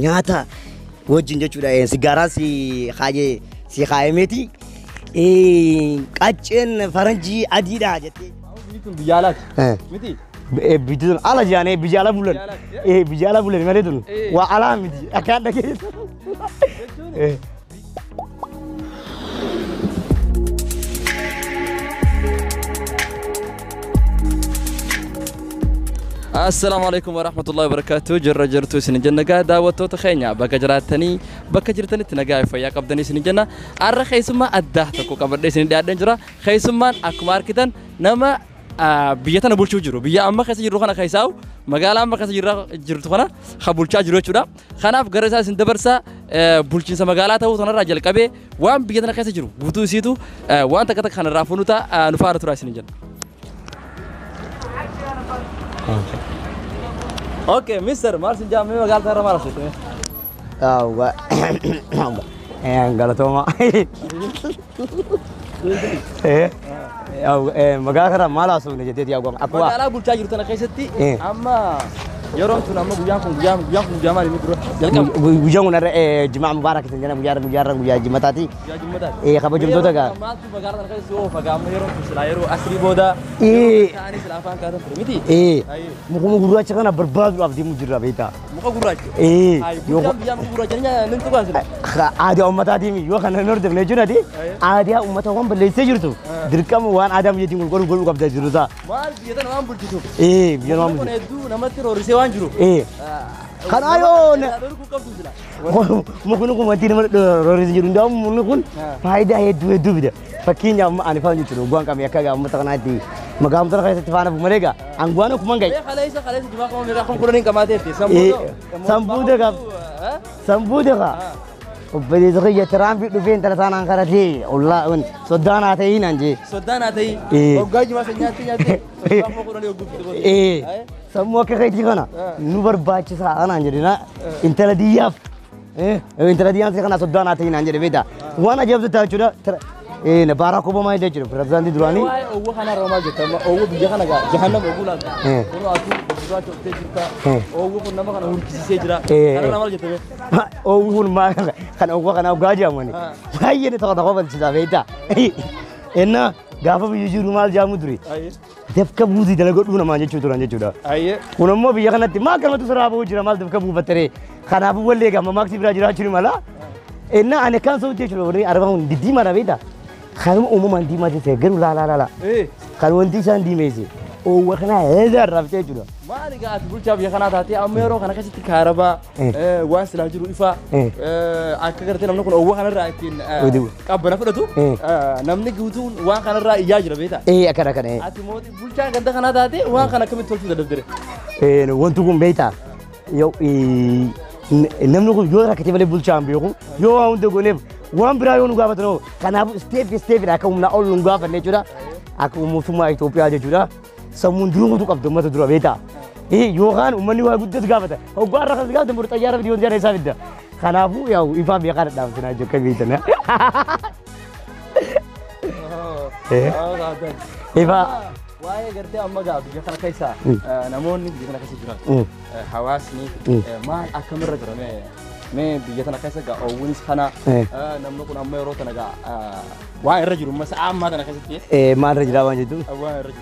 nyaata wajjin jechuudha sigaaraa si kaayameti qacceen faranjii adiidha jettee biyyaalaati miti bidun ala jaane bijaala bulan bijaala bulan malee tun waa alaa miti akkaan dhageessa السلام عليكم ورحمة الله وبركاته جرى جرتو سنجنة دعوتو تخينيا بكجراتني بكجرتني تنجاي فيا قبضني سنجنة أرى خيسما أده تكو قبضني سنجنة دنجرا خيسما أكمار كتن نما بيتنا بولشو جرو بيا أما خيس جرو خنا خيساو مقالة أما خيس جرو خنا خبولشا جرو شودا خنا في جرسا سندبرسا بولشين سمقالة تاو ثنا راجل كبي وام بيتنا خيس جرو بوتو سيتو وان تكتك خنا رافونوتا نفارة تراي سنجنة اوكي مستر مارسن جامي ما قال ترى مارسن غلطوما ما قال ترى ما لا سوي نجدي يا قوم اكو لا بول تاجر تنا كيستي اما يروم تنا ما بيانكم جمال مدرو بيجون جماعه مبارك تنجنا بيار جمتاتي خبر جمتو تاغا ما ما قال ترى كيسو فقام يروم سلايرو اسري بودا ثاني سلافان كذا فرمتي مكو غراچ كنا برباد عبد مجرا بيتا مكو غراچ يو بيام غراچنيا ننتو غاسلا عادي امتاتي يو كان نورد نجونا دي عادي امتهم بليسه جرتو دركم وان ادم يدي غول قبدا جرتا مال بيتن وان بلتو بيان وان بلتو نمتي رورسي وان جرو kan ayo mukun ko mati nama roris jiru ndam mukun faida hedu bida fakinya ani fa nyutro gwan kam yakaga mutaknati magam tar kaysa tifana bu mereka angwana ko mangay khalaysa jima ko mera kon kuronin kamate sambude ka وبدي تغير ترامبي دوفين تلاتان كارتي والله ون صدانا تي نانجي صدانا تي وجاج ما سنياتي semua kayak gimana nubar baca sah anak jadi na inteladiaf inteladiaf sih karena صدانا تي نانجي beda wana jawab tu tahu sudah Barack Obama itu cukup presiden Durani. Oh, karena Roma jatuh, oh, biar kan agak jahanam ogulan. Kalau aku berdua coba cerita, oh, pun nama kan urut kisi sejarah. Karena nama jatuh. Oh, pun mah kan aku aja mana. Bayi ni tak tahu apa cerita beda. Enna gafa biju rumal jamu duri. Defka budi dalam got guna manja cuturan cuda. Kuna mau biar kan nanti makan matu serabu jira mal defka bu batere. Karena abu boleh gak memaksi belajar curi malah. Enna ane kan so dia cuba ni arabang di mana beda. Kalau umum di mana sih, geru la. Kalau nanti saya di mana sih, oh wakna hezar rapi juga. Mari kat bulcab ya karena tadi amero karena kasih tikaraba, wan selang juru ifa, aku kerja namanya kalau wakna rakin, kabar apa tu? Namanya gitu, wan karena rai ya jura beta. Akan. Ati mau bulcab kerja karena tadi, wan karena kami tol sudah daftar. Wantu kum beta, yo namanya aku jual rakyat balik bulcab ambil yo untuk gue wan berayon gua betul, karena step aku mula all gua pernah juga, aku semua Ethiopia aja juga, semundurung untuk abdul mata dulu beta, yohan umani gua gudde gua betul, oh gua rakyat gua tempur tajar di onjar esa beda, karena aku ya ifa biar kan dalam sana juga beta na, ifa, wah gerti amma gak biar kan kaisa, namun ni biar kan kaisa juga, hawas ni, mal akan mereka मैं बिजत ना कैसे गा ओवनिस खाना नमनो को नम्मे रोता ना गा वहाँ रजू मस आम माता ना कैसे ती मार रजू रावण जितु वहाँ रजू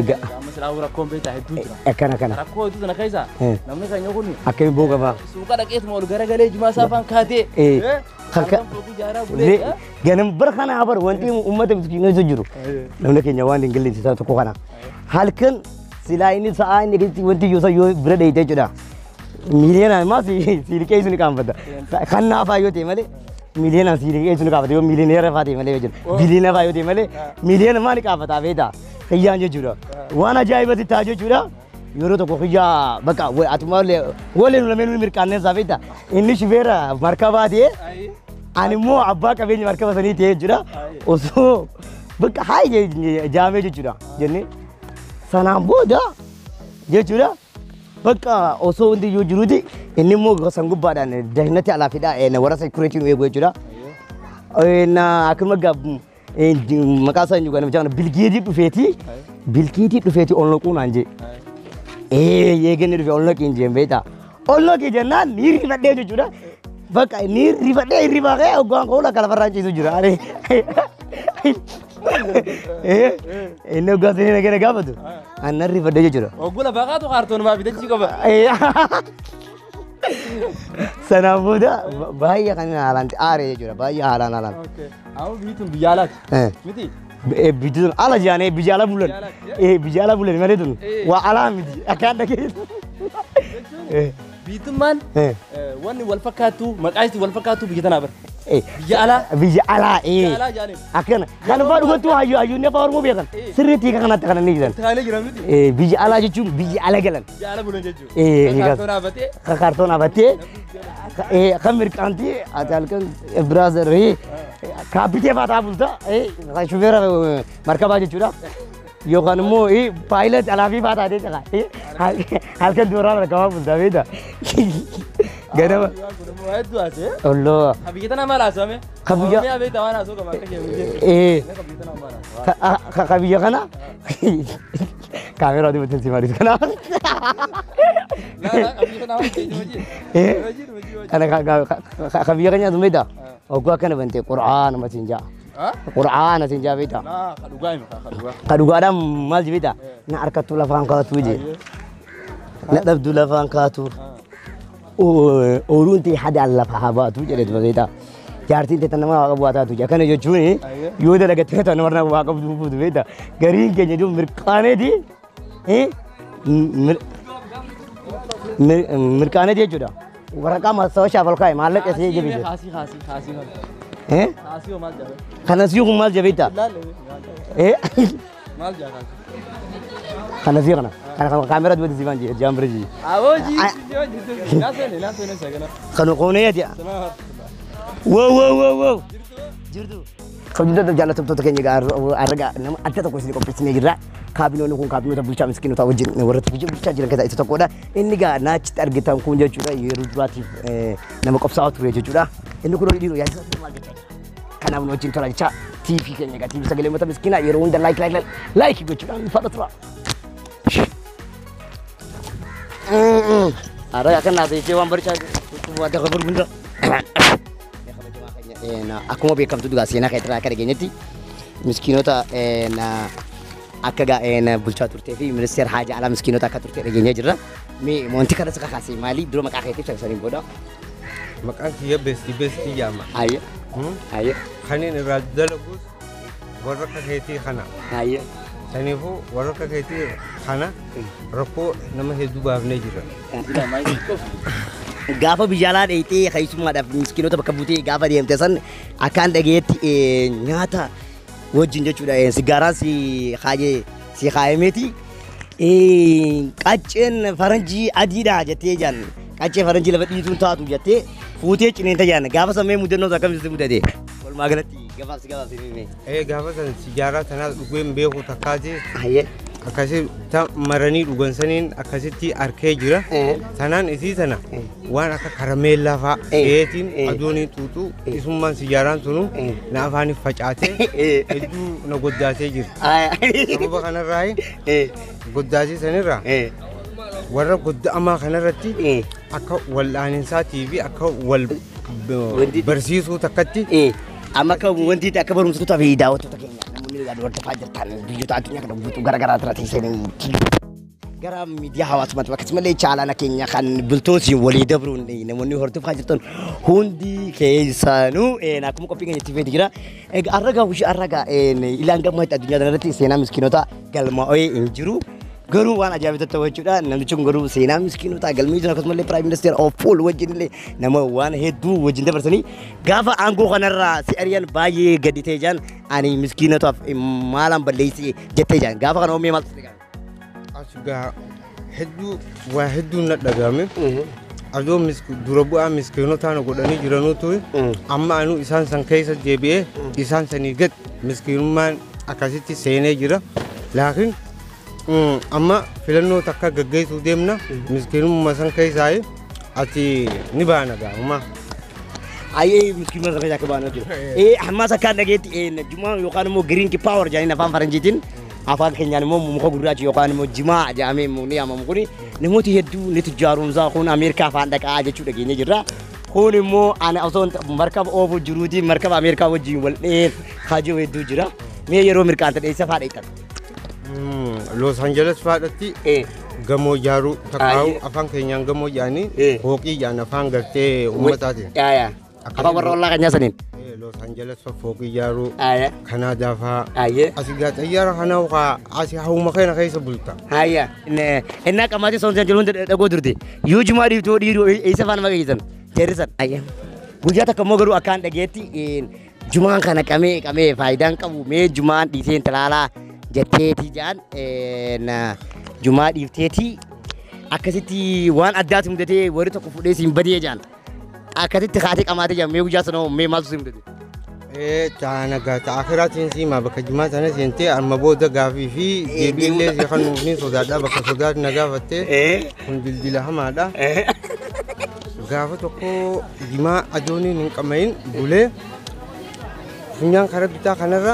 गा मस रावण रखों पे चाहे दूध kana रखों दूध ना कैसा नमने का न्यों कोनी akai boga ba suka dah kes mau gara gara cuma sapang kade kakak ganam berkhana abar wanti umat miskin itu juru namanya kenya wan tinggalin sisa toko kana halkan sila ini saat ini kita wanti yusa yu berada itu juga Milian masih sirike itu ni kam pada. Karena apa itu temale? Milian sirike itu ni kam pada. Milioner apa temale betul. Billion apa itu temale? Milian mana ni kam pada beda. Kaya aja jura. Wana jaya berarti tajo jura. Euro tu kaya baka. Atmale. Boleh nula menu mirkannya zabeda. Ini sibera markaba dia. Animo abba kabin markaba seni dia jura. Oso baka hai jame jura. Jadi sana boda. Dia jura. Baka oso undi yujurudi ini mo sanggup badan dahinati ala fida na warasa security we go jura na akun magab makasa juga na jana bilgidi du feti onlo kunanje ye gene du onlo kinje beta Olloo kee jennaan ni rifadhee jechuudha. Bakka ni rifadhee hirribaa kee hoggaan koo lakkala farraachisu jira. Inni hoggaan sanii nagana gaafatu. Annan rifadhee jechuudha. Oggula baqaatu kaartoon maa bitachii qaba. Sanaan booda baay'ee kan haalaan aaree jechuudha. Baay'ee haalaan haalaan. Amma biituun biyya alaati. Miti. Biituun ala jaanee biyya ala bulan. Biyya ala bulan malee tun waa alaa miti akkaan dhageessu. Biitummaan wanni wal fakkaatu maqaa isii wal fakkaatu biyya tanaa bara. Biyya alaa. Biyya alaa. Biyya alaa jaanee. Akkana kan fa'aa dhugattuu hayyuun afaan Oromoo beekan sirriitti kanatti kan inni jiran. Taalee jira miti. Biyya alaa jechuun biyya ala galan. Biyya ala bulan jechuudha. Kaartoon hafatee. Kaartoon hafatee. Kan mirqaantii ati halkan biraazarrii kaabbitee faataa bulta kan shufeera markabaa jechuudha. Yookaan immoo paayilot alaafii faataa ta'e halkan dooraa markabaa bulta beekta. Ganama. Olloo. Biyya tanaa maal haasawame? Oromiyaa beektaa waan haasoo qaba akka jedhu. Biyya kana kaameraa dibateen si maaliif kana. Kan biyya keenyaa sun beektaa hoggaa akkana bantee qura'aana matiin jaa. Qura'aana siin jaa beektaa. Ka dhugaadhaan maal beektaa na harkattuu lafaan kaatu jee na dhabduu lafaan kaatu. Ooluun ta'e hadaan lafa haa baatu jedhetu beektaa. Jaartiin ta'e nama waaqa bu'aa taatu jaa kana jechuun yoo dalagattee ta'e nama waaqa buutu beektaa gariin keenya jiru mirqaaneeti. Mirqaaneeti jechuudha. Waraqaa maasawashaaf ol kaa'e maallaqa isee jabeesse. Haasii maal jabe? Kanas yoo kun maal jabeetta? Maal jabe? Kanas yoo kana. Kana kaameraa dubbatti si baanjee jaambire jii. Awooji. Naasoo sagana. Kanu qoonee ati. Wow. Jirtu. Kabajamtoota jaallatamtoota keenya argaa nama adda tokko isin qopheessinee jirra. Kaabinoonni kun kaabinoota bulchaa miskiinota wajjin warra bulchaa jiran keessaa isa tokkodha. Inni gaa naachitti argitan kun jechuudha yeroo duraatiif nama qophaa'aa ture jechuudha. Inni kun dhiiroo yaadisa maal jechaa jira. Kanaaf nu wajjin tola jecha TV keenya gaa TV sagalee uummata miskiinaa yeroo hunda like gochuudhaan fadha tura. Argaa kan naasee ishee waan barichaa waan takka gurgunda. Akkuma beekamtu dhugaa seenaa keessatti akka dhageenyetti miskiinota akka gaa'een bulchaa turtee fi ministeera haajaa alaa miskiinota akka turtee dhageenyee jirra. Wanti kanas kakaasee maali dura maqaa keetiif taasisanii booda. Maqaan kiyya beestii jaama. Ayya. Kaniin irraa dalagus warra akka keetii kana. Ayya. Saniifuu warra akka keetii kana rakkoo nama hedduu baafnee jira. Gaafa biyya alaa dheeyitee keessummaadhaaf miskiinota bakka buutee gaafa deemte san akkaan dhageetti nyaata wajjin jechuudha. Sigaaraan si kaayameeti. Qacceen faranjii adiidha jettee jaan qaccee faranjii lafa dhiituun taatu jettee fuutee cineenta jaan gaafa sammee mudannoo akkamitti mudate walumaa galatti gabaabsi himee. Gaafa san sigaaraa tanaas dhugeen beeku takkaati. Akkasii maranii dhugan saniin akkasitti arkee jira. Sanaan isii sana waan akka karameellaa fa'a dheetiin aduunii xuuxuu isummaan sigaaraan sunu na afaaniif facaatee hedduu na goddaasee jira. Sababa kanarraa goddaasii sanirraa warra godda'amaa kanarratti akka wal'aaninsatii fi akka wal barsiisuu takkatti amma akka wanti akka barumsitoota fi daawwattoota keenya namoonni warra faajirtaan biyyoota addunyaa kana buutuu garaagaraa irratti seenanii gara miidiyaa hawaasummaatti akkasumallee chaalaana keenya kan bultootiin walii dabruun namoonni hordofaa jirtan hundi keessanuu akkuma qophii keenyatti feeti jira. Arragaa ilaan gammaatti addunyaa kanarratti seenaa miskiinota galmaa'ee hin jiru. Garuu waan ajaa'ibaa ta'e jechuudha. Namichi kun garuu seenaa miskiinota galmee jiran akkasumallee Prime Minister of All wajjin illee nama waan hedduu wajjin dabarsanii gaafa aangoo kanarraa si ari'an baay'ee gadi ta'e jaan ani miskiinotaaf maalaan balleessee jettee jaan gaafa kana oomishee maaltu ta'e? Asugaa hedduu waa hedduu na dhagahame. Adoo dura bu'aa miskiinotaa na godhanii jiranuutu amma anu isaan san keessa deebi'ee isaan sanii gad miskiinummaan akkasitti seenee jira. Laakiin amma filannoo takka gaggeessuu deemna miskiinummaa san keessaa ati ni baana gaa'ummaa. Aye miskiinummaa san keessaa akka baana jiru. Ammas akka dhageetti jumaa yookaan immoo giriinki paawar jedhanii afaan faranjiitiin afaan keenyaan immoo muka gurraacha yookaan immoo jimaa jedhamee ni yaamamu kuni namooti hedduu ni tujjaarumsaa kun Ameerikaa faan dhaqaa jechuudha keenya jirra. Kun immoo ana osoo markaba oofu jiruuti markaba Ameerikaa wajjin wal dheer hajoo hedduu jira. Mee yeroo mirkaanta dheessa faa dheettan. Los Angeles faadhatti gamoo ijaaruu takkaa'u afaan keenyaan gamoo ijaanii fooqii ijaan afaan gartee uummataatiin. Afaan warra ollaa kan nyaasaniin. Los Angeles fooqii ijaaruu Kanaadaa fa'aa asii gaa xayyaara kanaa asii hawuma keenya keessa bulta. Innaa qamaatee Los Angeles dhagoo turte yoo jumaa dhiibtoo dhiiruu eessa faana maqeessan jeerisan. Guyyaa takka immoo garuu akkaan dhageetti jumaan kana qabee faayidaan qabu mee jumaan dhiiseen talaalaa jetteeti jaan jumaa dhiifteeti akkasitti waan addaati mudatee warri tokko fudhee siin badee jaan akkasitti kaatee qamaatee jaan mee guyyaa sanoo mee maaltu siin mudate. Taana gaata akiraatiin siima bakka jumaa sana seentee amma booda gaafii fi deebiillee si kan nuufni sodaadha bakka sodaati na gaafattee kun dildila hamaadha. Gaafa tokko jumaa ajooniin hin qamayin bulee funyaan karaa bitaa kanarra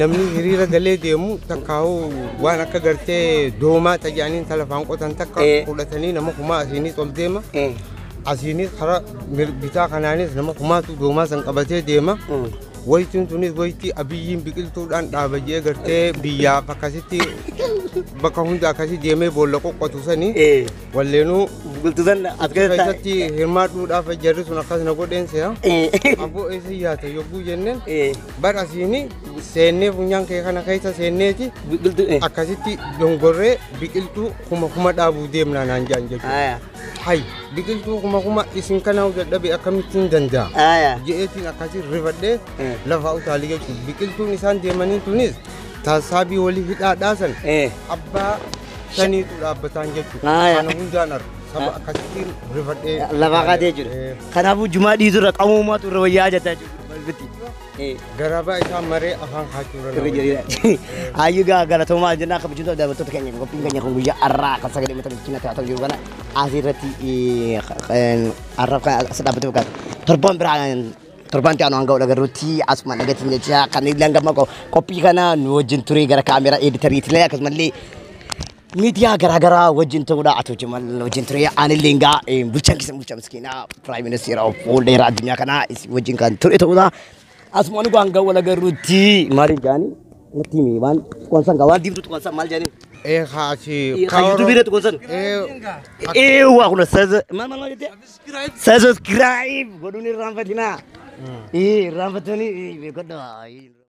namni hiriira galee deemu takkaa'u waan akka gartee doomaa xayyaaniin talafaan qotan takka fudhatanii nama kumaa asiinis ol deema. Asiinis karaa bitaa kanaanis nama kumaatu doomaa san qabatee deema. Wayituun tunis wayitii abiyyiin biqiltuudhaan dhaabajee gartee biyyaaf akkasitti bakka hunda akkasii deemee boolla qoqqotu sanii walleenuu biqiltuu san as keessatti hirmaadhuudhaaf jarri sun akkas na godheen se'a. Aboo eessa yaata yogguu jenneen bar asiini seennee funyaan kee kana keessa seenneeti akkasitti dongorree biqiltuu kuma dhaabuu deemnaa naan jaan jechuudha. Hay biqiltuu kuma isin kana dadhabe akkamittiin danda'a je'eetiin akkasii rifadhee lafa utaalii jechuudha. Biqiltuun isaan deemanii tunis taasaabii walii hidhaadhaa san abbaa saniitu dhaabbataan jechuudha. Kana hundaan argu saba akkasitti rifadhee lafa qaatee jiru. Kanaafuu jumaa dhiisurra qamuumaatu irra wayyaa jettaa jechuudha. Garabaa isaan maree afaan kaachuu Ayyugaa galatoomaa jennaa akka bulchitoota daawwattoota keenya qophiin keenya kun guyyaa har'aa akka sagalee mata bilchina taa'aa jiru kana asirratti har'aa kan as dhaabbatee fakkaata. Torban ta'an hanga dhagaruutti asuma dhagatiin jecha kan illee hanga qophii kana nu wajjin turee gara kaameraa editariitillee akkasumallee miidiyaa garaagaraa wajjin ta'uudha atu jimal wajjin turee anillee egaa bulchaan keessa bulchaa miskiinaa piraayim ministeera fuuldura addunyaa kanaa wajjin kan ture ta'uudha. Asuma nu hanga wal dhagaruutti maaliif jaanii natti himi waan qoonsan waan diimtuu qoonsan maal jaanii. Hachi YouTube video qoonsan. Waa kuna maal jettee subscribe godhuun irraanfatinaa. Irraanfatanii beekodhaa.